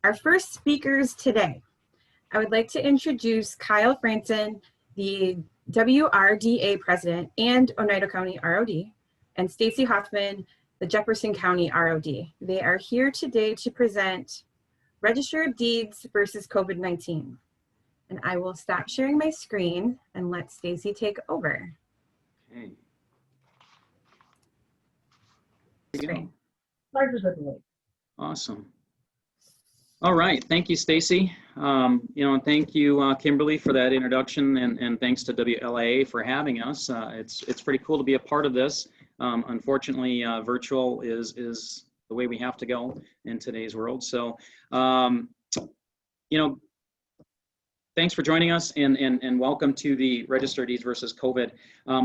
Our first speakers today, I would like to introduce Kyle Franson, the WRDA president and Oneida County ROD, and Staci Hoffman, the Jefferson County ROD. They are here today to present Register of Deeds versus COVID-19. And I will stop sharing my screen and let Staci take over. Okay. Screen. Awesome. All right, thank you, Staci. And thank you, Kimberly, for that introduction, and thanks to WLAA for having us. It's pretty cool to be a part of this. Unfortunately, virtual is the way we have to go in today's world. So, thanks for joining us, and welcome to the Register of Deeds versus COVID.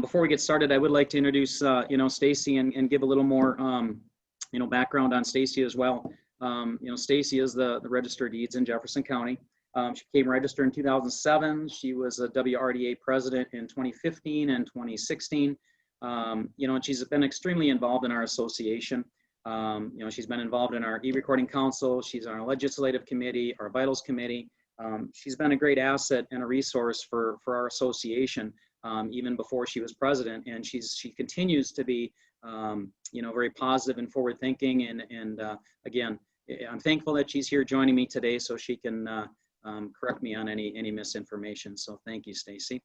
Before we get started, I would like to introduce Staci and give a little more background on Staci as well. Staci is the Register of Deeds in Jefferson County. She became registered in 2007. She was a WRDA president in 2015 and 2016. And she's been extremely involved in our association. She's been involved in our e-recording council. She's on our legislative committee, our vitals committee. She's been a great asset and a resource for our association, even before she was president. And she continues to be, very positive and forward thinking. And again, I'm thankful that she's here joining me today so she can correct me on any misinformation. So thank you, Staci.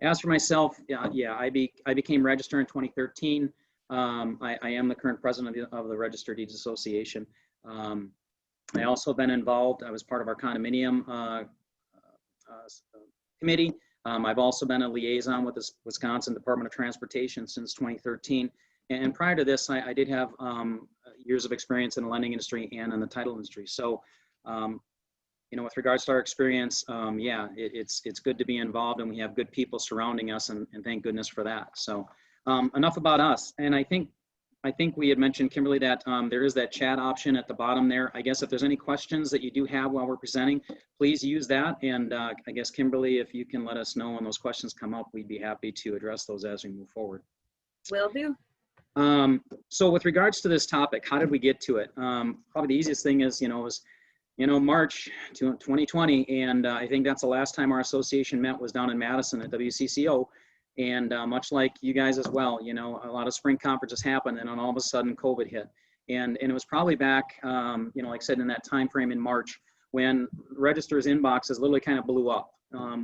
As for myself, I became registered in 2013. I am the current president of the Register of Deeds Association. I also been involved. I was part of our condominium committee. I've also been a liaison with the Wisconsin Department of Transportation since 2013. And prior to this, I did have years of experience in the lending industry and in the title industry. So, with regards to our experience, it's good to be involved, and we have good people surrounding us, and thank goodness for that. So, enough about us. And I think we had mentioned, Kimberly, that there is that chat option at the bottom there. I guess if there's any questions that you do have while we're presenting, please use that. And I guess, Kimberly, if you can let us know when those questions come up, we'd be happy to address those as we move forward. Will do. So with regards to this topic, how did we get to it? Probably the easiest thing is, was March 2020. And I think that's the last time our association met was down in Madison at WCCO. And much like you guys as well, a lot of spring conferences happened, and then all of a sudden COVID hit. And it was probably back, like I said, in that time frame in March when registers inboxes literally kind of blew up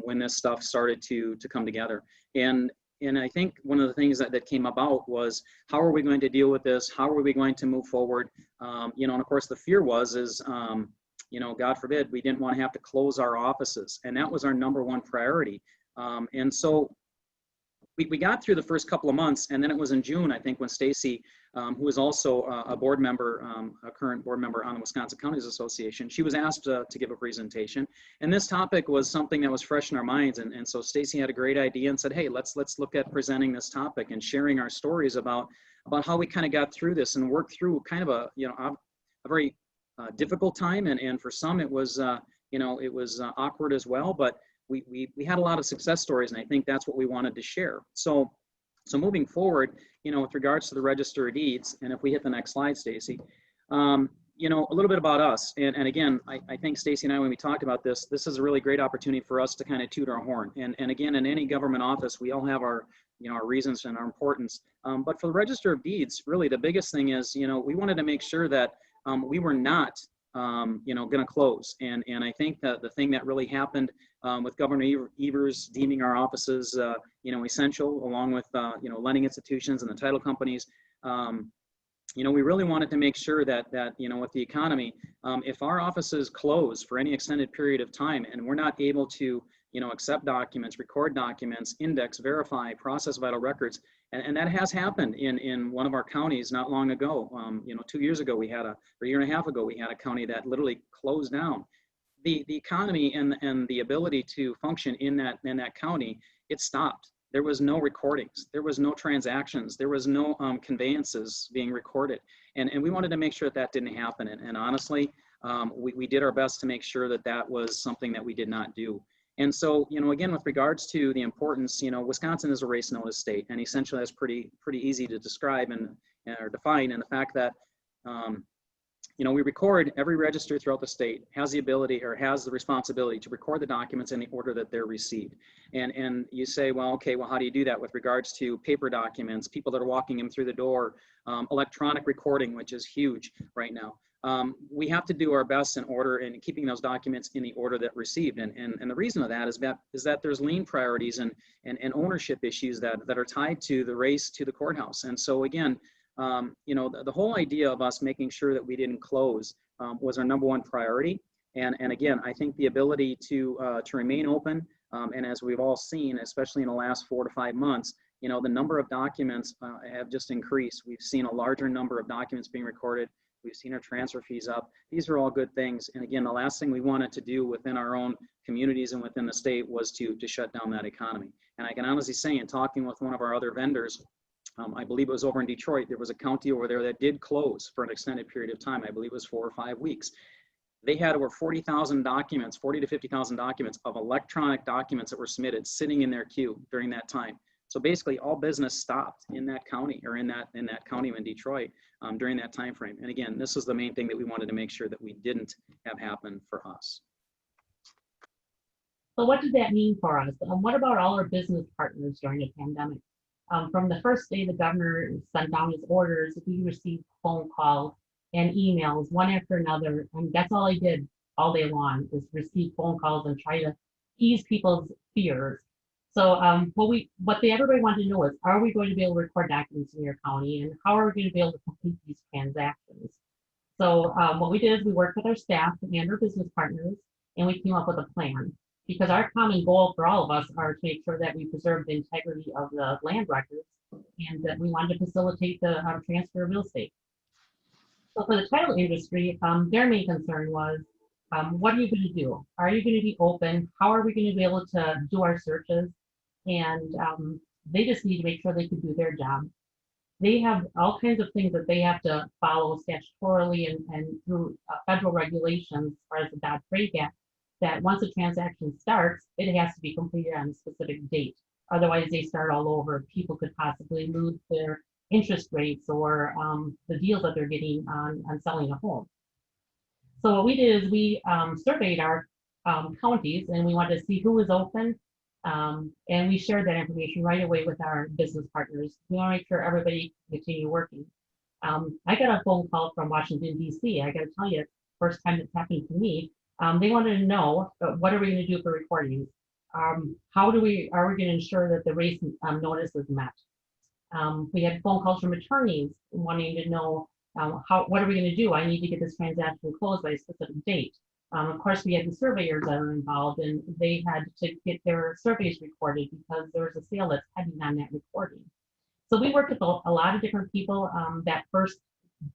when this stuff started to come together. And I think one of the things that came about was, how are we going to deal with this? How are we going to move forward? And of course the fear is, God forbid, we didn't want to have to close our offices. And that was our number one priority. And so we got through the first couple of months, and then it was in June, I think, when Staci, who is also a board member, a current board member on the Wisconsin Counties Association, she was asked to give a presentation. And this topic was something that was fresh in our minds. And so Staci had a great idea and said, hey, let's look at presenting this topic and sharing our stories about how we kind of got through this and worked through kind of a very difficult time. And for some, it was, it was awkward as well, but we had a lot of success stories, and I think that's what we wanted to share. So moving forward, with regards to the Register of Deeds, and if we hit the next slide, Staci, a little bit about us. And again, I think Staci and I, when we talked about this is a really great opportunity for us to kind of toot our horn. And again, in any government office, we all have our reasons and our importance. But for the Register of Deeds, really the biggest thing is, we wanted to make sure that we were not going to close. And I think that the thing that really happened with Governor Evers deeming our offices, essential, along with, lending institutions and the title companies, we really wanted to make sure that with the economy, if our offices close for any extended period of time and we're not able to, accept documents, record documents, index, verify, process vital records, and that has happened in one of our counties not long ago. 2 years ago, or a year and a half ago, we had a county that literally closed down. The economy and the ability to function in that county, it stopped. There was no recordings, there was no transactions, there was no conveyances being recorded. And we wanted to make sure that didn't happen. And honestly, we did our best to make sure that was something that we did not do. And so, again, with regards to the importance, Wisconsin is a race notice state, and essentially that's pretty easy to describe or define. And the fact that we record every register throughout the state has the ability or has the responsibility to record the documents in the order that they're received. And you say, well, okay, well, how do you do that with regards to paper documents, people that are walking them through the door, electronic recording, which is huge right now. We have to do our best in order in keeping those documents in the order that received. And the reason of that is that there's lien priorities and ownership issues that are tied to the race to the courthouse. And so again, the whole idea of us making sure that we didn't close was our #1 priority. And again, I think the ability to remain open, and as we've all seen, especially in the last 4 to 5 months, the number of documents have just increased. We've seen a larger number of documents being recorded. We've seen our transfer fees up. These are all good things. And again, the last thing we wanted to do within our own communities and within the state was to shut down that economy. And I can honestly say, in talking with one of our other vendors, I believe it was over in Detroit, there was a county over there that did close for an extended period of time. I believe it was 4 or 5 weeks. They had over 40,000 documents, 40 to 50,000 documents of electronic documents that were submitted sitting in their queue during that time. So basically all business stopped in that county or in that county in Detroit during that time frame. And again, this is the main thing that we wanted to make sure that we didn't have happen for us. So what did that mean for us? What about all our business partners during the pandemic? From the first day the governor sent down his orders, we received phone calls and emails one after another. And that's all I did all day long, is receive phone calls and try to ease people's fears. So everybody wanted to know is, are we going to be able to record documents in your county, and how are we going to be able to complete these transactions? So what we did is we worked with our staff and our business partners, and we came up with a plan. Because our common goal for all of us are to make sure that we preserve the integrity of the land records, and that we wanted to facilitate the transfer of real estate. So for the title industry, their main concern was, what are you going to do? Are you going to be open? How are we going to be able to do our searches? And they just need to make sure they can do their job. They have all kinds of things that they have to follow statutorily and through federal regulations, as far as the Dodd-Frank Act, that once a transaction starts, it has to be completed on a specific date. Otherwise, they start all over. People could possibly lose their interest rates or the deals that they're getting on selling a home. So what we did is we surveyed our counties, and we wanted to see who was open, and we shared that information right away with our business partners. We want to make sure everybody continue working. I got a phone call from Washington, D.C. I got to tell you, first time it's happened to me. They wanted to know, what are we going to do for recordings? Are we going to ensure that the race notice is met? We had phone calls from attorneys wanting to know, what are we going to do? I need to get this transaction closed by a specific date. Of course, we had the surveyors that are involved, and they had to get their surveys recorded because there was a sale that's pending on that recording. So we worked with a lot of different people that first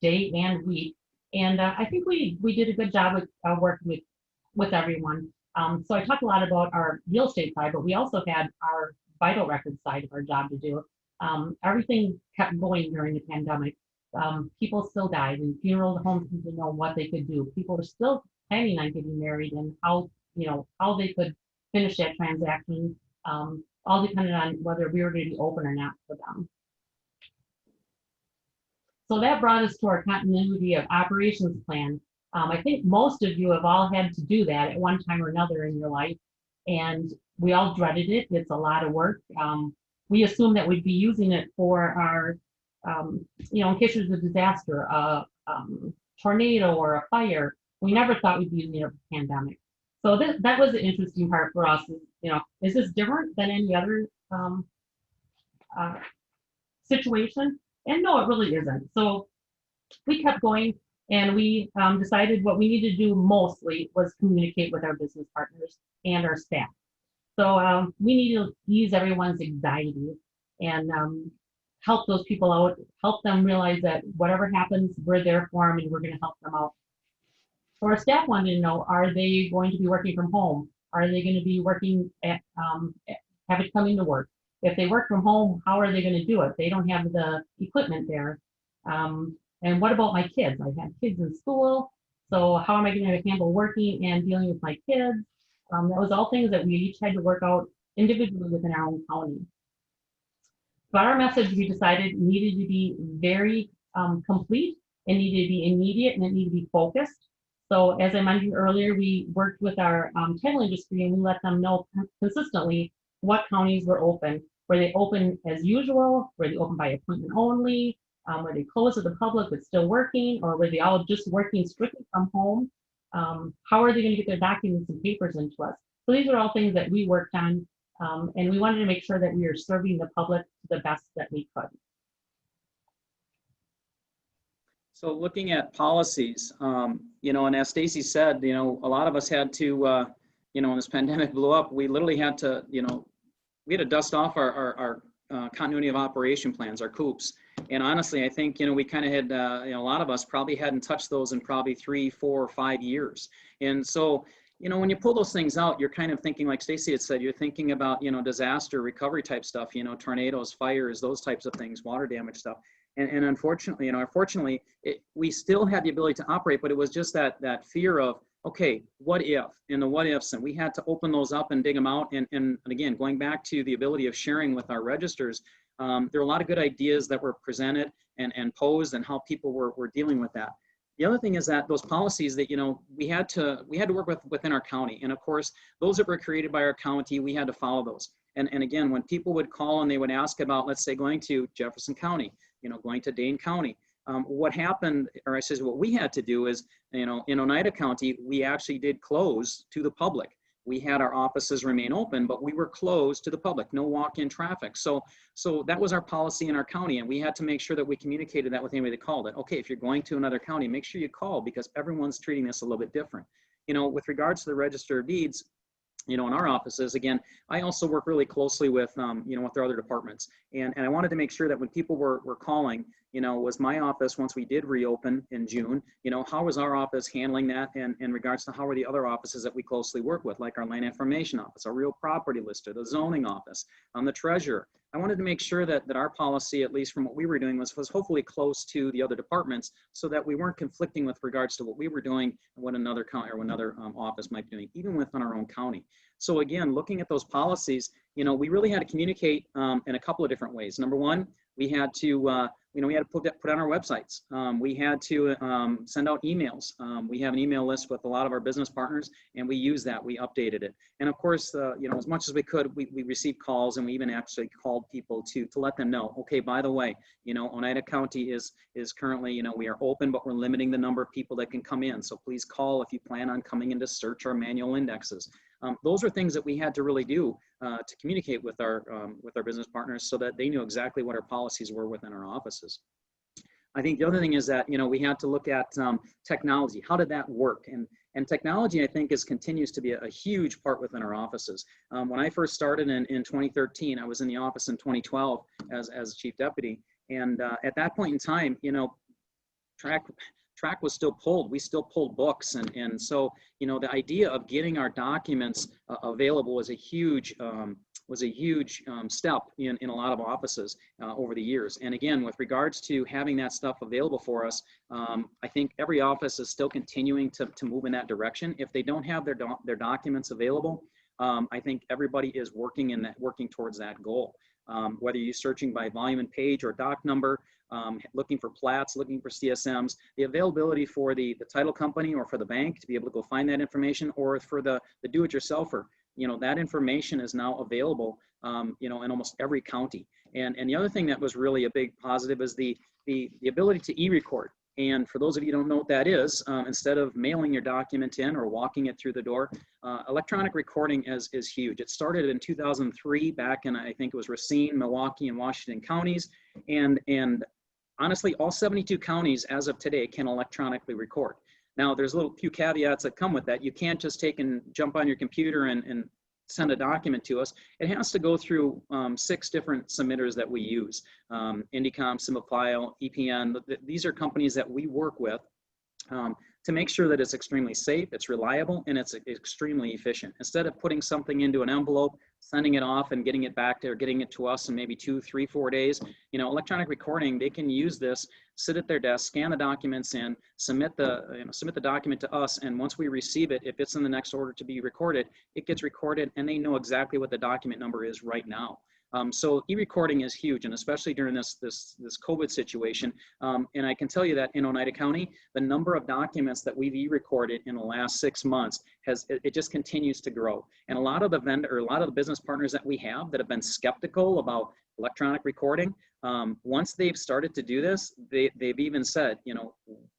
day and week, and I think we did a good job with working with everyone. So I talked a lot about our real estate side, but we also had our vital records side of our job to do. Everything kept going during the pandemic. People still died, and funeral homes didn't know what they could do. People were still planning on getting married, and how they could finish that transaction, all depended on whether we were going to be open or not for them. So that brought us to our continuity of operations plan. I think most of you have all had to do that at one time or another in your life, and we all dreaded it. It's a lot of work. We assumed that we'd be using it for our, in case there's a disaster, a tornado or a fire. We never thought we'd be using it for the pandemic. So that was the interesting part for us. Is this different than any other situation? And no, it really isn't. So we kept going, and we decided what we needed to do mostly was communicate with our business partners and our staff. So we need to ease everyone's anxiety and help those people out, help them realize that whatever happens, we're there for them and we're going to help them out. So our staff wanted to know, are they going to be working from home? Are they going to be working have it coming to work? If they work from home, how are they going to do it? They don't have the equipment there. And what about my kids? I have kids in school, so how am I going to handle working and dealing with my kids? That was all things that we each had to work out individually within our own county. But our message, we decided, needed to be very complete It needed to be immediate and it needed to be focused. So as I mentioned earlier, we worked with our title industry and we let them know consistently what counties were open. Were they open as usual? Were they open by appointment only? Were they closed to the public but still working? Or were they all just working strictly from home? How are they going to get their documents and papers into us? So these are all things that we worked on, and we wanted to make sure that we are serving the public to the best that we could. So looking at policies, you know, and as Staci said, you know, a lot of us had to, you know, when this pandemic blew up, we literally had to, you know, we had to dust off our continuity of operation plans, our COOPs. And honestly, I think, you know, we kind of had, you know, a lot of us probably hadn't touched those in probably 3, 4, or 5 years. And so, you know, when you pull those things out, you're kind of thinking, like Staci had said, you're thinking about, you know, disaster recovery type stuff, you know, tornadoes, fires, those types of things, water damage stuff. And unfortunately, you know, fortunately, we still had the ability to operate, but it was just that fear of, okay, what if, and the what ifs, and we had to open those up and dig them out. And again, going back to the ability of sharing with our registers, there are a lot of good ideas that were presented and posed and how people were dealing with that. The other thing is that those policies that, you know, we had to work within our county. And of course, those that were created by our county, we had to follow those. And again, when people would call and they would ask about, let's say, going to Jefferson County, you know, going to Dane County, what happened, or I says, what we had to do is, you know, in Oneida County, we actually did close to the public. We had our offices remain open, but we were closed to the public, no walk-in traffic. So that was our policy in our county, and we had to make sure that we communicated that with anybody that called it. Okay, if you're going to another county, make sure you call, because everyone's treating this a little bit different. You know, with regards to the Register of Deeds, you know, in our offices, again, I also work really closely with, you know, with their other departments. And I wanted to make sure that when people were calling, you know, was my office, once we did reopen in June, you know, how was our office handling that? And in regards to how are the other offices that we closely work with, like our land information office, our real property lister, the zoning office, the treasurer. I wanted to make sure that our policy, at least from what we were doing, was hopefully close to the other departments, so that we weren't conflicting with regards to what we were doing and what another county or another office might be doing, even within our own county. So again, looking at those policies, you know, we really had to communicate in a couple of different ways. Number one, we had to, you know, we had to put on our websites. We had to send out emails. We have an email list with a lot of our business partners, and we use that. We updated it. And of course, you know, as much as we could, we received calls, and we even actually called people to let them know, okay, by the way, you know, Oneida County is currently, you know, we are open, but we're limiting the number of people that can come in. So please call if you plan on coming in to search our manual indexes. Those are things that we had to really do to communicate with our business partners, so that they knew exactly what our policies were within our offices. I think the other thing is that, you know, we had to look at technology. How did that work? And technology, I think, continues to be a huge part within our offices. When I first started in 2013, I was in the office in 2012 as chief deputy. And at that point in time, you know, track was still pulled. We still pulled books. And so, you know, the idea of getting our documents available was a huge step in a lot of offices over the years. And again, with regards to having that stuff available for us, I think every office is still continuing to move in that direction. If they don't have their documents available, I think everybody is working towards that goal. Whether you're searching by volume and page or doc number, looking for plats, looking for CSMs, the availability for the title company or for the bank to be able to go find that information, or for the do-it-yourselfer, you know, that information is now available, you know, in almost every county. And the other thing that was really a big positive is the ability to e-record. And for those of you who don't know what that is, instead of mailing your document in or walking it through the door, electronic recording is huge. It started in 2003 back in, I think it was Racine, Milwaukee, and Washington counties. And honestly, all 72 counties as of today can electronically record. Now, there's a few caveats that come with that. You can't just take and jump on your computer and send a document to us. It has to go through 6 different submitters that we use. Indicom, Simplifile, EPN. These are companies that we work with to make sure that it's extremely safe, it's reliable, and it's extremely efficient. Instead of putting something into an envelope, sending it off and getting it back to, or getting it to us in maybe 2, 3, 4 days, you know, electronic recording, they can use this, sit at their desk, scan the documents in, submit the document to us, and once we receive it, if it's in the next order to be recorded, it gets recorded, and they know exactly what the document number is right now. So e-recording is huge, and especially during this COVID situation. And I can tell you that in Oneida County, the number of documents that we've e-recorded in the last 6 months it just continues to grow. And a lot of the business partners that we have that have been skeptical about electronic recording, once they've started to do this, they've even said,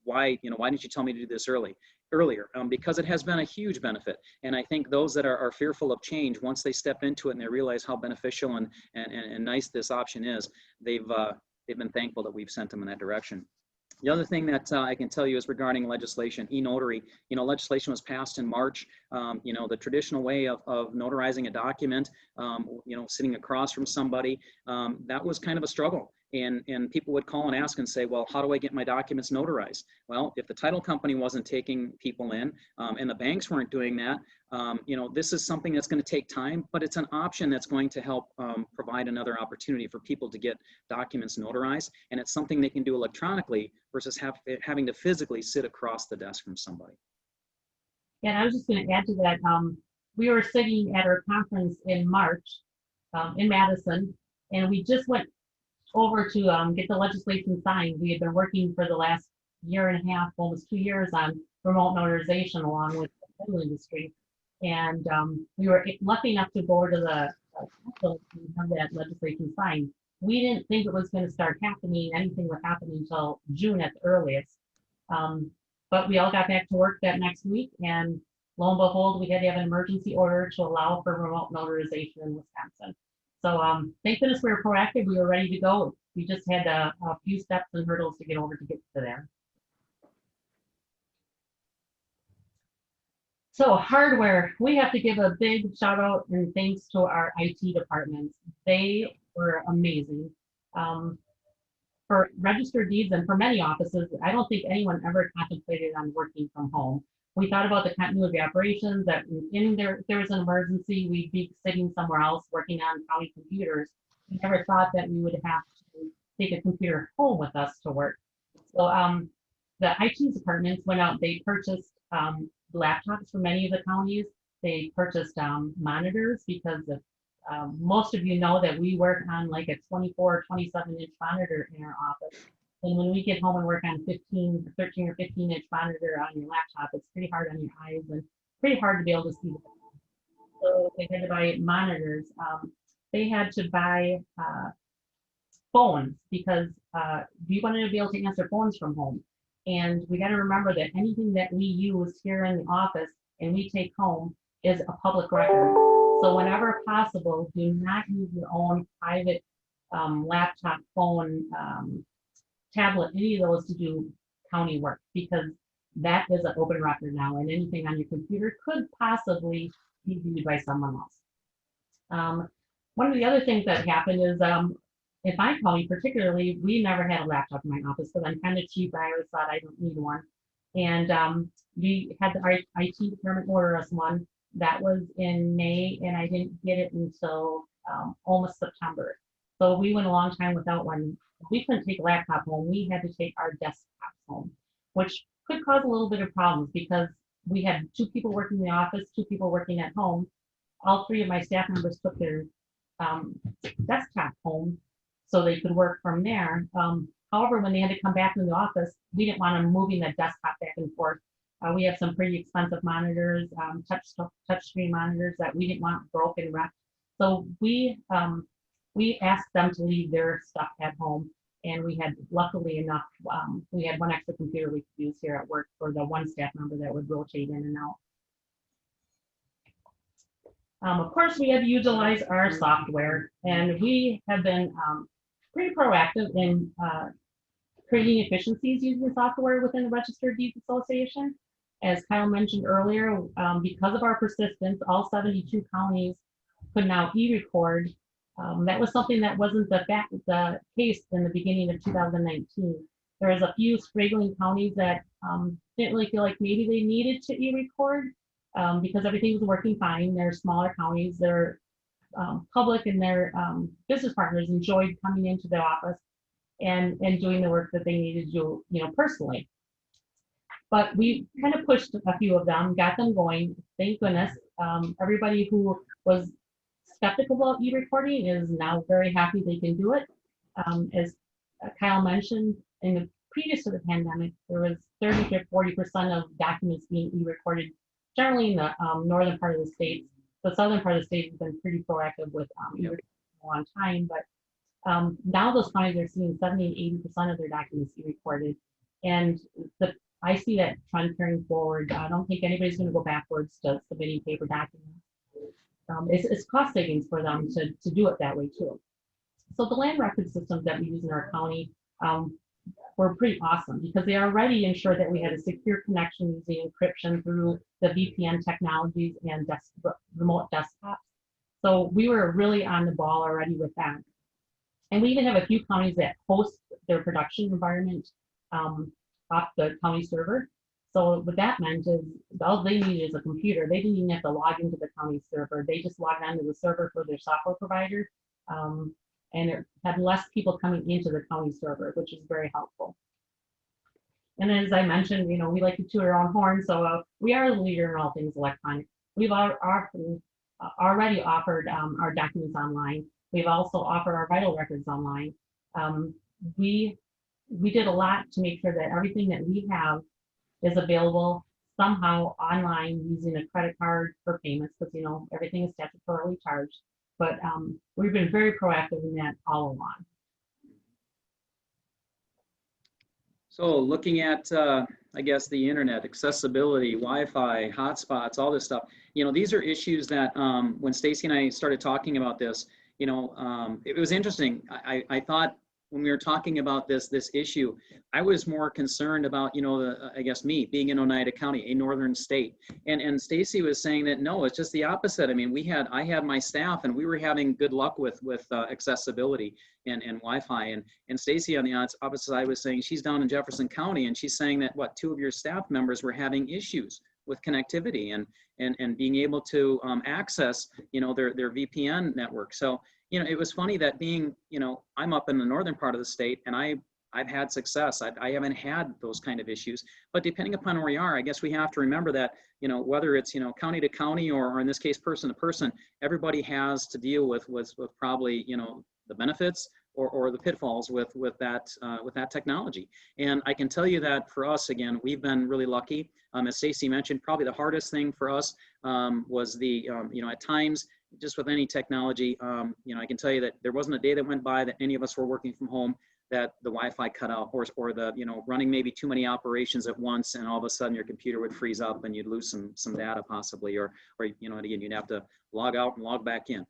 why didn't you tell me to do this earlier? Because it has been a huge benefit. And I think those that are fearful of change, once they step into it and they realize how beneficial and nice this option is, they've been thankful that we've sent them in that direction. The other thing that I can tell you is regarding legislation, e-notary. Legislation was passed in March. The traditional way of notarizing a document, sitting across from somebody, that was kind of a struggle. And people would call and ask and say, well, how do I get my documents notarized? Well, if the title company wasn't taking people in and the banks weren't doing that, this is something that's going to take time, but it's an option that's going to help provide another opportunity for people to get documents notarized. And it's something they can do electronically versus having to physically sit across the desk from somebody. Yeah, and I was just going to add to that. We were sitting at our conference in March in Madison, and we just went over to get the legislation signed. We had been working for the last year and a half, almost 2 years, on remote notarization along with the title industry. And we were lucky enough to go over to the council and have that legislation signed. We didn't think it was going to start happening, anything would happen until June at the earliest. But we all got back to work that next week, and lo and behold, we had to have an emergency order to allow for remote notarization in Wisconsin. So thank goodness we were proactive. We were ready to go. We just had a few steps and hurdles to get over to get to there. So hardware, we have to give a big shout out and thanks to our IT departments. They were amazing. For registered deeds and for many offices, I don't think anyone ever contemplated on working from home. We thought about the continuity of operations, that if there was an emergency, we'd be sitting somewhere else working on county computers. We never thought that we would have to take a computer home with us to work. So the IT departments went out, they purchased laptops for many of the counties. They purchased monitors because most of you know that we work on like a 24 or 27-inch monitor in our office. And when we get home and work on 13 or 15-inch monitor on your laptop, it's pretty hard on your eyes and pretty hard to be able to see. So they had to buy monitors. They had to buy phones because we wanted to be able to answer phones from home. And we got to remember that anything that we use here in the office and we take home is a public record. So whenever possible, do not use your own private laptop, phone, tablet, any of those to do county work, because that is an open record now, and anything on your computer could possibly be viewed by someone else. One of the other things that happened is in my county particularly, we never had a laptop in my office because I'm kind of cheap. I always thought I don't need one. And we had the IT department order us one. That was in May, and I didn't get it until almost September. So we went a long time without one. We couldn't take a laptop home. We had to take our desktops home, which could cause a little bit of problems because we had 2 people working in the office, 2 people working at home. All 3 of my staff members took their desktop home so they could work from there. However, when they had to come back in the office, we didn't want them moving the desktop back and forth. We have some pretty expensive monitors, touchscreen monitors that we didn't want broken, wrecked. So we asked them to leave their stuff at home, and we had, luckily enough, we had one extra computer we could use here at work for the one staff member that would rotate in and out. Of course, we had to utilize our software, and we have been pretty proactive in creating efficiencies using software within the Registered Deeds Association. As Kyle mentioned earlier, because of our persistence, all 72 counties could now e-record. That was something that wasn't the case in the beginning of 2019. There was a few straggling counties that didn't really feel like maybe they needed to e-record because everything was working fine. They're smaller counties. Their public and their business partners enjoyed coming into the office and doing the work that they needed to do, personally. But we kind of pushed a few of them, got them going. Thank goodness. Everybody who was skeptical about e-recording is now very happy they can do it. As Kyle mentioned, in the previous to the pandemic, there was 30 to 40% of documents being e-recorded, generally in the northern part of the states. The southern part of the state has been pretty proactive with e-recording for a long time, but now those counties are seeing 70 and 80% of their documents e-recorded. And I see that trend carrying forward. I don't think anybody's going to go backwards to submitting paper documents. It's cost savings for them to do it that way too. So the land record systems that we use in our county were pretty awesome because they already ensured that we had a secure connection using encryption through the VPN technologies and remote desktops. So we were really on the ball already with that. And we even have a few counties that host their production environment off the county server. So what that meant is all they needed is a computer. They didn't even have to log into the county server. They just logged onto the server for their software provider. And it had less people coming into the county server, which is very helpful. And as I mentioned, you know, we like to toot our own horn, so we are the leader in all things electronic. We've already offered our documents online. We've also offered our vital records online. We did a lot to make sure that everything that we have is available somehow online using a credit card for payments, because you know everything is statutorily charged. But we've been very proactive in that all along. So looking at, I guess, the internet, accessibility, Wi-Fi, hotspots, all this stuff, you know, these are issues that when Staci and I started talking about this, you know, it was interesting. I thought when we were talking about this issue, I was more concerned about, you know, I guess me being in Oneida County, a northern state, and Staci was saying that no, it's just the opposite. I mean, I had my staff, and we were having good luck with accessibility and Wi-Fi, and Staci on the opposite side was saying she's down in Jefferson County, and she's saying that what, 2 of your staff members were having issues with connectivity and being able to access, you know, their VPN network. So, you know, it was funny that being, you know, I'm up in the northern part of the state, and I've had success. I haven't had those kind of issues, but depending upon where you are, I guess we have to remember that, you know, whether it's, you know, county to county or in this case, person to person, everybody has to deal with probably, you know, the benefits or the pitfalls with that technology. And I can tell you that for us, again, we've been really lucky. As Staci mentioned, probably the hardest thing for us was the, you know, at times, just with any technology, you know, I can tell you that there wasn't a day that went by that any of us were working from home that the Wi-Fi cut out, or the, you know, running maybe too many operations at once, and all of a sudden your computer would freeze up and you'd lose some data possibly, or you know, and again, you'd have to log out and log back in.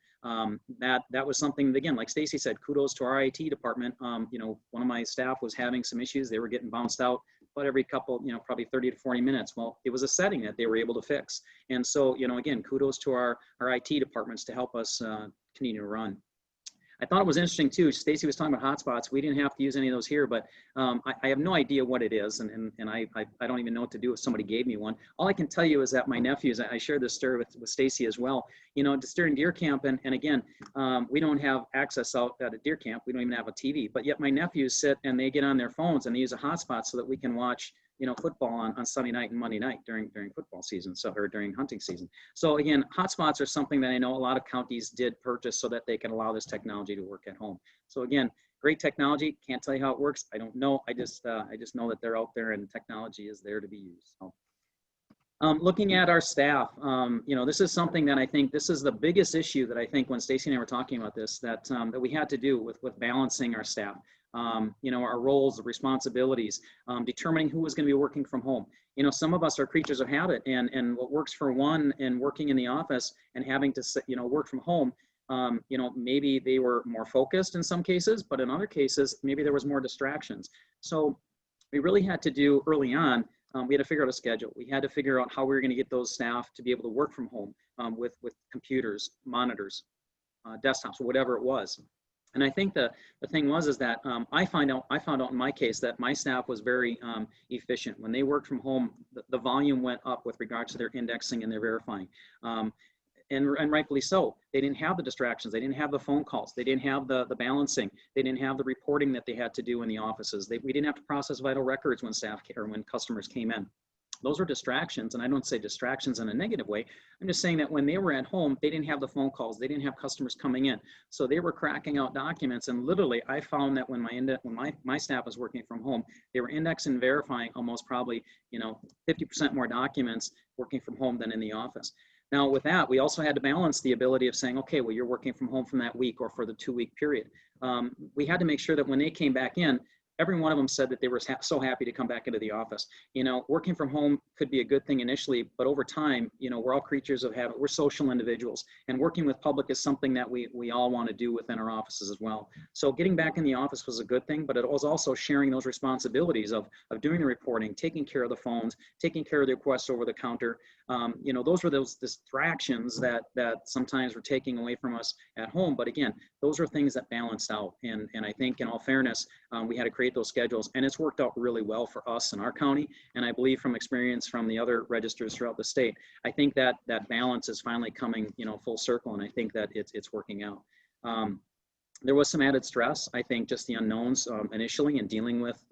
That was something that, again, like Staci said, kudos to our IT department. You know, one of my staff was having some issues. They were getting bounced out, but every couple, you know, probably 30 to 40 minutes. Well, it was a setting that they were able to fix. And so, you know, again, kudos to our IT departments to help us continue to run. I thought it was interesting too. Staci was talking about hotspots. We didn't have to use any of those here, but I have no idea what it is, and I don't even know what to do if somebody gave me one. All I can tell you is that my nephews, I shared this story with Staci as well. You know, just during deer camp, and again, we don't have access out at a deer camp. We don't even have a TV, but yet my nephews sit and they get on their phones and they use a hotspot so that we can watch, you know, football on Sunday night and Monday night during football season, or during hunting season. So again, hotspots are something that I know a lot of counties did purchase so that they can allow this technology to work at home. So again, great technology. Can't tell you how it works. I don't know. I just know that they're out there and technology is there to be used. So, looking at our staff, you know, this is something that I think this is the biggest issue that I think when Staci and I were talking about this, that we had to do with balancing our staff. You know, our roles, the responsibilities, determining who was going to be working from home. You know, some of us are creatures of habit, and what works for one and working in the office and having to, you know, work from home, you know, maybe they were more focused in some cases, but in other cases, maybe there was more distractions. So we really had to do early on, we had to figure out a schedule. We had to figure out how we were going to get those staff to be able to work from home with computers, monitors, desktops, whatever it was. And I think the thing is that I found out in my case that my staff was very efficient. When they worked from home, the volume went up with regards to their indexing and their verifying. And rightfully so. They didn't have the distractions. They didn't have the phone calls. They didn't have the balancing. They didn't have the reporting that they had to do in the offices. We didn't have to process vital records when when customers came in. Those were distractions, and I don't say distractions in a negative way. I'm just saying that when they were at home, they didn't have the phone calls, they didn't have customers coming in, so they were cracking out documents. And literally, I found that when my staff was working from home, they were indexing and verifying almost probably 50% more documents working from home than in the office. Now, with that, we also had to balance the ability of saying, okay, well, you're working from home from that week or for the 2-week period. We had to make sure that when they came back in, every one of them said that they were so happy to come back into the office. Working from home could be a good thing initially, but over time, we're all creatures of habit. We're social individuals, and working with public is something that we all want to do within our offices as well. So getting back in the office was a good thing, but it was also sharing those responsibilities of doing the reporting, taking care of the phones, taking care of the requests over the counter. Those were those distractions that sometimes were taking away from us at home. But again, those are things that balanced out. And I think in all fairness, we had to create those schedules, and it's worked out really well for us in our county. And I believe from experience from the other registers throughout the state, I think that balance is finally coming, full circle. And I think that it's working out. There was some added stress. I think just the unknowns initially, and dealing with,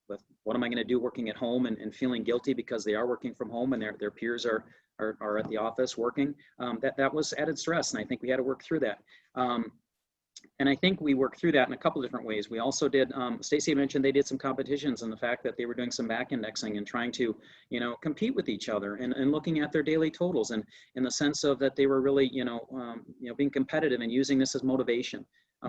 with what am I going to do working at home, and feeling guilty because they are working from home and their peers are at the office working. That was added stress, and I think we had to work through that. And I think we worked through that in a couple of different ways. We also did, Staci mentioned they did some competitions, and the fact that they were doing some back indexing and trying to, compete with each other and looking at their daily totals, and in the sense of that they were really, being competitive and using this as motivation.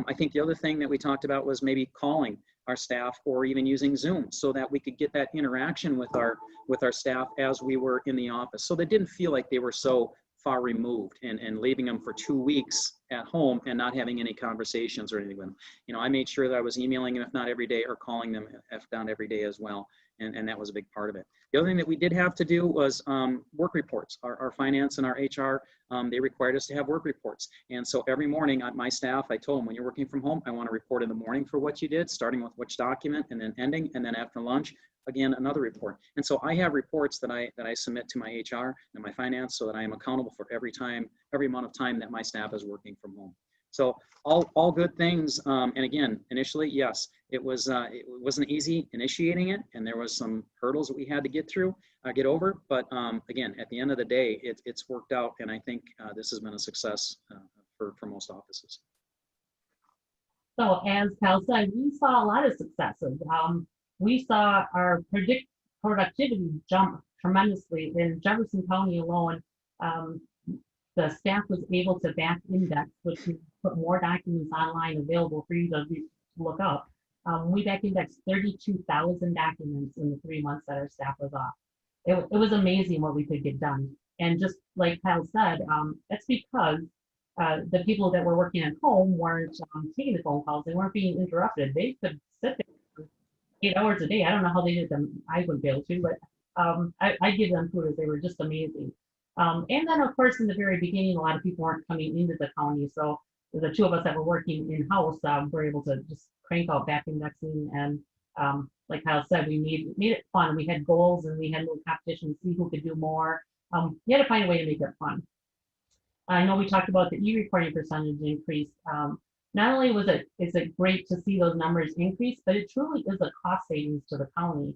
I think the other thing that we talked about was maybe calling our staff or even using Zoom so that we could get that interaction with our staff as we were in the office. So they didn't feel like they were so far removed and leaving them for 2 weeks at home and not having any conversations or anything with them. I made sure that I was emailing them, if not every day, or calling them, if not every day as well. And that was a big part of it. The other thing that we did have to do was work reports. Our finance and our HR, they required us to have work reports. And so every morning, my staff, I told them, when you're working from home, I want to report in the morning for what you did, starting with which document and then ending, and then after lunch, again, another report. And so I have reports that I submit to my HR and my finance, so that I am accountable for every amount of time that my staff is working from home. So all good things. And again, initially, yes, it wasn't easy initiating it, and there was some hurdles that we had to get over. But again, at the end of the day, it's worked out, and I think this has been a success for most offices. So as Kyle said, we saw a lot of successes. We saw our productivity jump tremendously in Jefferson County alone. The staff was able to back index, which means put more documents online available for you to look up. We back indexed 32,000 documents in the 3 months that our staff was off. It was amazing what we could get done. And just like Kyle said, that's because the people that were working at home weren't taking the phone calls. They weren't being interrupted. They could sit there for 8 hours a day. I don't know how they did them. I wouldn't be able to, but I give them kudos. They were just amazing. And then, of course, in the very beginning, a lot of people weren't coming into the county. So the two of us that were working in-house were able to just crank out back indexing. And like Kyle said, we made it fun. We had goals, and we had little competitions, see who could do more. You had to find a way to make it fun. I know we talked about the e-reporting percentage increase. Not only is it great to see those numbers increase, but it truly is a cost savings to the county.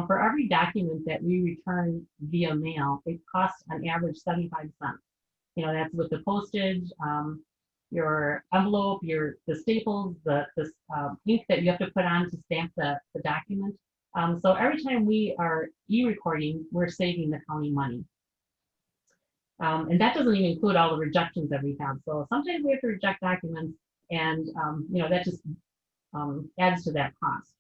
For every document that we return via mail, it costs on average 75 cents. That's with the postage, your envelope, the staples, the ink that you have to put on to stamp the document. So every time we are e-recording, we're saving the county money. And that doesn't even include all the rejections that we have. So sometimes we have to reject documents, and that just adds to that cost.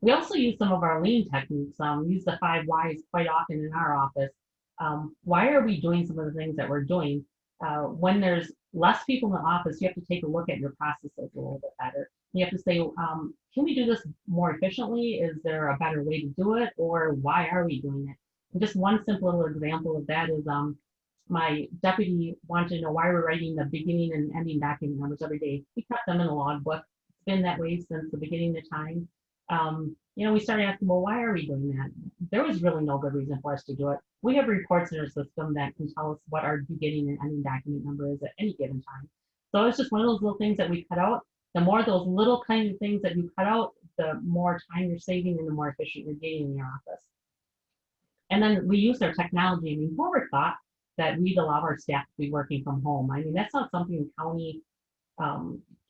We also use some of our lean techniques. Use the 5 whys quite often in our office. Why are we doing some of the things that we're doing? When there's less people in the office, you have to take a look at your processes a little bit better. You have to say, can we do this more efficiently? Is there a better way to do it? Or why are we doing it? And just one simple little example of that is my deputy wanted to know why we're writing the beginning and ending document numbers every day. We kept them in a logbook. It's been that way since the beginning of time. We started asking, well, why are we doing that? There was really no good reason for us to do it. We have reports in our system that can tell us what our beginning and ending document number is at any given time. So it's just one of those little things that we cut out. The more those little kind of things that you cut out, the more time you're saving and the more efficient you're getting in your office. And then we use our technology. I mean, who ever thought that we'd allow our staff to be working from home? I mean, that's not something county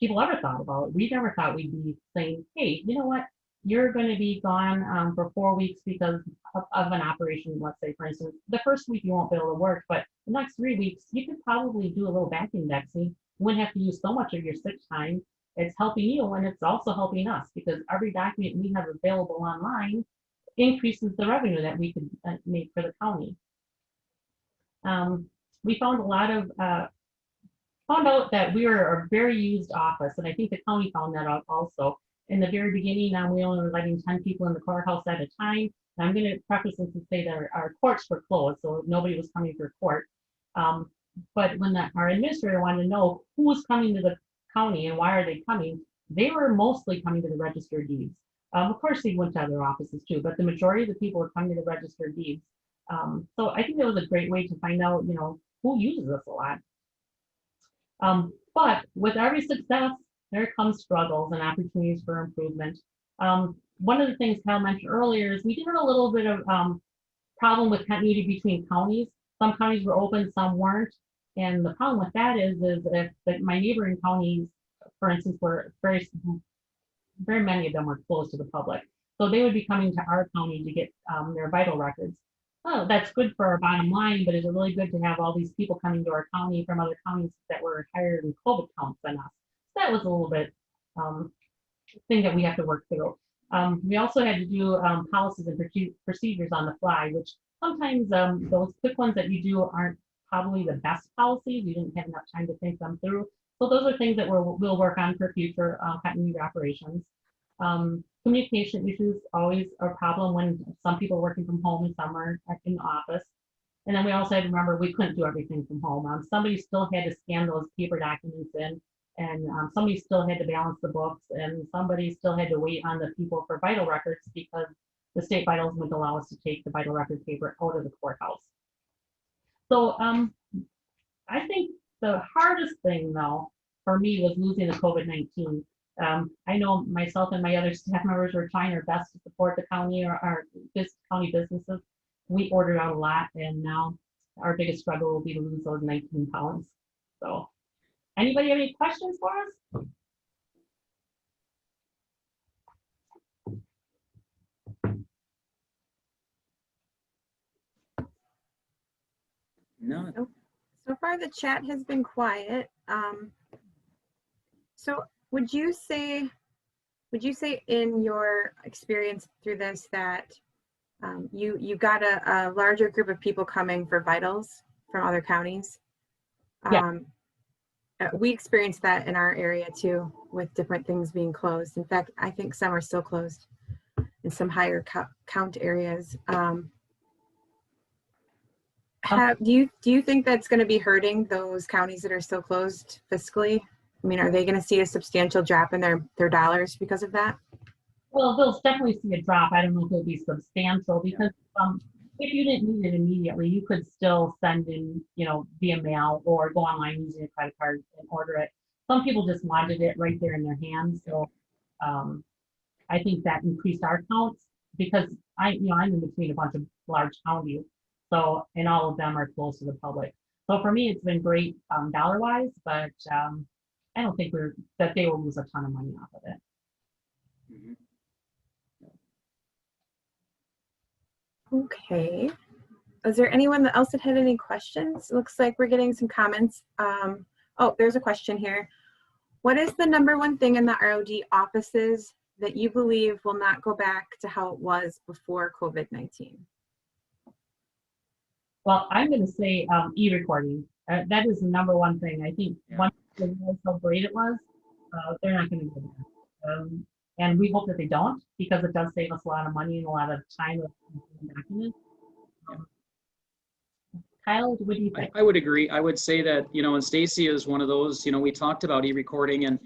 people ever thought about. We never thought we'd be saying, hey, you know what? You're going to be gone for 4 weeks because of an operation. Let's say, for instance, the first week you won't be able to work, but the next 3 weeks, you could probably do a little back indexing. You wouldn't have to use so much of your sick time. It's helping you, and it's also helping us, because every document we have available online increases the revenue that we could make for the county. We found a lot of, found out that we were a very used office, and I think the county found that out also. In the very beginning, we only were letting 10 people in the courthouse at a time. And I'm going to preface this and say that our courts were closed, so nobody was coming for court. But when our administrator wanted to know who was coming to the county and why are they coming, they were mostly coming to the registered deeds. Of course, they went to other offices too, but the majority of the people were coming to the registered deeds. So I think it was a great way to find out, you know, who uses us a lot. But with every success, there comes struggles and opportunities for improvement. One of the things Kyle mentioned earlier is we did have a little bit of problem with continuity between counties. Some counties were open, some weren't. And the problem with that is if my neighboring counties, for instance, were very many of them were closed to the public. So they would be coming to our county to get their vital records. Oh, that's good for our bottom line, but is it really good to have all these people coming to our county from other counties that were higher in COVID counts than us? So that was a little bit thing that we have to work through. We also had to do policies and procedures on the fly, which sometimes those quick ones that you do aren't probably the best policies. You didn't have enough time to think them through. So those are things that we'll work on for future continuity operations. Communication issues always a problem when some people are working from home and some are in the office. And then we also had to remember we couldn't do everything from home. Somebody still had to scan those paper documents in, and somebody still had to balance the books, and somebody still had to wait on the people for vital records because the state vitals wouldn't allow us to take the vital record paper out of the courthouse. So I think the hardest thing though for me was losing the COVID-19. I know myself and my other staff members were trying our best to support the county or our county businesses. We ordered out a lot, and now our biggest struggle will be to lose those 19 pounds. So anybody have any questions for us? No. So far, the chat has been quiet. So would you say in your experience through this that you got a larger group of people coming for vitals from other counties? Yeah. We experienced that in our area too, with different things being closed. In fact, I think some are still closed in some higher count areas. Do you think that's going to be hurting those counties that are still closed fiscally? I mean, are they going to see a substantial drop in their dollars because of that? Well, they'll definitely see a drop. I don't know if it'll be substantial because if you didn't need it immediately, you could still send in, you know, via mail or go online using a credit card and order it. Some people just wanted it right there in their hands. So I think that increased our counts because I'm in between a bunch of large counties. So, and all of them are close to the public. So for me, it's been great dollar-wise, but I don't think that they will lose a ton of money off of it. Mm-hmm. Okay. Is there anyone else that had any questions? It looks like we're getting some comments. Oh, there's a question here. What is the #1 thing in the ROD offices that you believe will not go back to how it was before COVID-19? Well, I'm going to say e-recording. That is the #1 thing. I think once they realize how great it was, they're not going to go there. And we hope that they don't, because it does save us a lot of money and a lot of time of documents. Kyle, what do you think? I would agree. I would say that, you know, and Staci is one of those, you know, we talked about e-recording and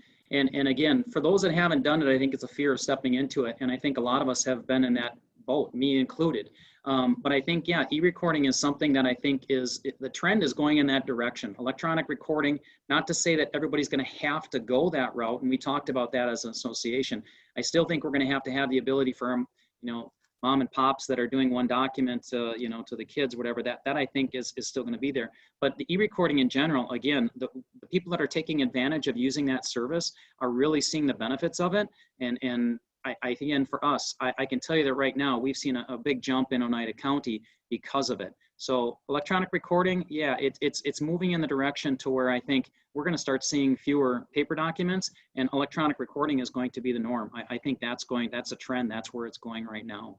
again, for those that haven't done it, I think it's a fear of stepping into it. And I think a lot of us have been in that boat, me included. But I think, yeah, e-recording is something that I think the trend is going in that direction. Electronic recording, not to say that everybody's going to have to go that route. And we talked about that as an association. I still think we're going to have the ability for, you know, mom and pops that are doing one document, you know, to the kids, whatever, that I think is still going to be there. But the e-recording in general, again, the people that are taking advantage of using that service are really seeing the benefits of it. And again, for us, I can tell you that right now we've seen a big jump in Oneida County because of it. So electronic recording, yeah, it's moving in the direction to where I think we're going to start seeing fewer paper documents, and electronic recording is going to be the norm. I think that's a trend. That's where it's going right now.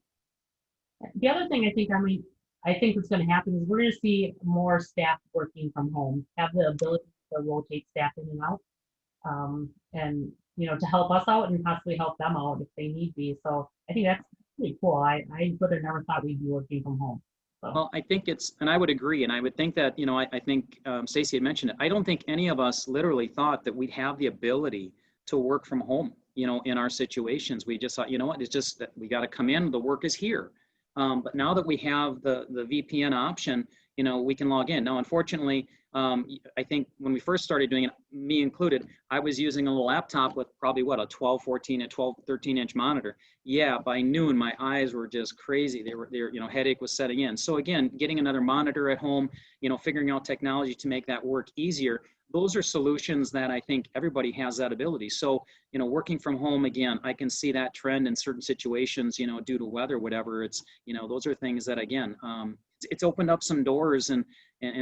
The other thing I think what's going to happen is we're going to see more staff working from home, have the ability to rotate staff in and out, and you know, to help us out and possibly help them out if they need be. So I think that's pretty cool. I would have never thought we'd be working from home. So. Well, I think and I would agree, and I would think that, you know, I think Staci had mentioned it. I don't think any of us literally thought that we'd have the ability to work from home, you know, in our situations. We just thought, you know what, it's just that we got to come in, the work is here. But now that we have the VPN option, you know, we can log in. Now, unfortunately, I think when we first started doing it, me included, I was using a little laptop with probably what, a 12, 13 inch monitor. Yeah, by noon, my eyes were just crazy. They were, you know, headache was setting in. So again, getting another monitor at home, you know, figuring out technology to make that work easier. Those are solutions that I think everybody has that ability. So, you know, working from home, again, I can see that trend in certain situations, you know, due to weather, whatever. It's, you know, those are things that, again, it's opened up some doors and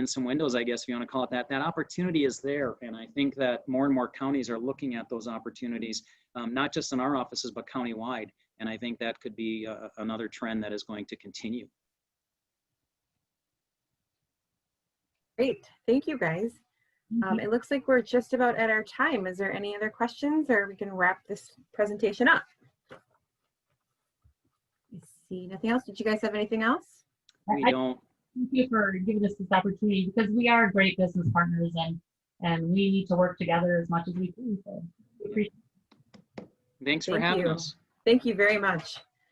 some windows, I guess, if you want to call it that. That opportunity is there. And I think that more and more counties are looking at those opportunities, not just in our offices, but countywide. And I think that could be another trend that is going to continue. Great. Thank you, guys. It looks like we're just about at our time. Is there any other questions, or we can wrap this presentation up? I see nothing else. Did you guys have anything else? We don't. Thank you for giving us this opportunity, because we are great business partners, and we need to work together as much as we can. So we appreciate it. Thanks for having us. Thank you very much.